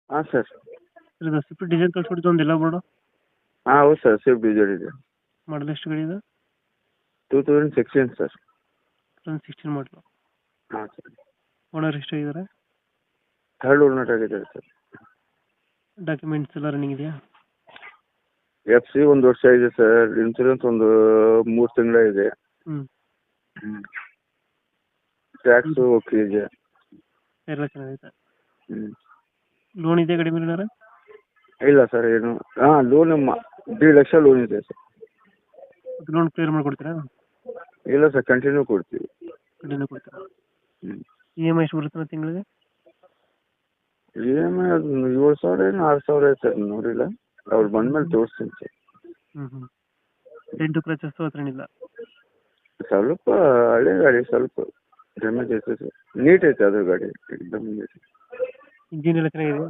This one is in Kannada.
ಹಾಂ ಸರ್. ಸರ್ ಇದು ಸ್ವಿಫ್ಟ್ ಡಿಸೈರ್ ಕಳ್ಸ್ಕೊಡ್ತೀವಿ ಒಂದು ಎಲ್ಲ ಬೋರ್ಡು ಹಾಂ ಹೌದು ಸರ್, ಸ್ವಿಫ್ಟ್ ಡಿಸೈರ್ ಇದೆ. ಮಾಡಲ್ ಎಷ್ಟು ಗಾಡಿ ಇದೆ? 2016 ಸರ್. 2016 ಮಾಡಲು. ಹಾಂ ಸರ್. ಓನರ್ ಎಷ್ಟಾಗಿದ್ದಾರೆ? ಥರ್ಡ್ ಓನರ್ ಆಗಿದ್ದಾರೆ ಸರ್. ಡಾಕ್ಯುಮೆಂಟ್ಸ್ ಎಲ್ಲ ರನ್ನಿಂಗ್ ಇದೆಯಾ? FC 1 ವರ್ಷ ಇದೆ ಸರ್. ಇನ್ಸೂರೆನ್ಸ್ ಒಂದು 3 ತಿಂಗಳ ಇದೆ. ಹ್ಞೂ. ಟ್ಯಾಕ್ಸು ಓಕೆ ಇದೆ. ಎಲ್ಲ ಚೆನ್ನಾಗೈತೆ. ಹ್ಞೂ. ಲೋನ್ ಇದೆಯಾ ಗಾಡಿ ಮೇಲೆ ಏನಾರ? ಇಲ್ಲ ಸರ್, ಏನು ಲೋನ್ 2 ಲಕ್ಷ ಲೋನ್ ಇದೆ ಸರ್. ಲೋನ್ ಕ್ಲಿಯರ್ ಮಾಡಿಕೊಡ್ತೀರಾ? ಇಲ್ಲ ಸರ್, ಕಂಟಿನ್ಯೂ ಕೊಡ್ತೀವಿ. ಕಂಟಿನ್ಯೂ ಕೊಡ್ತೀರಾ? ಹ್ಞೂ. EMI ಎಷ್ಟು ಬರುತ್ತೆ ತಿಂಗಳಿಗೆ? EMI ಅದು 7,000 ಏನು 6,000 ಐತೆ ಸರ್, ನೋಡಿಲ್ಲ. ಅವ್ರು ಬಂದಮೇಲೆ ತೋರಿಸ್ತೀನಿ ಸರ್. ಹ್ಞೂ. ಡೆಂಟು ಕ್ರಚಸ್ಸು ಹತ್ರ ಏನಿಲ್ಲ? ಸ್ವಲ್ಪ ಹಳೆ ಗಾಡಿ, ಸ್ವಲ್ಪ ಡ್ಯಾಮೇಜ್ ಐತೆ ಸರ್. ನೀಟ್ ಐತೆ ಅದು ಗಾಡಿ, ಎಕ್ದಮ್ ನೀಟ್. ಇಂಜಿನ್ ಎಲ್ಲ ಚೆನ್ನಾಗಿದೆ?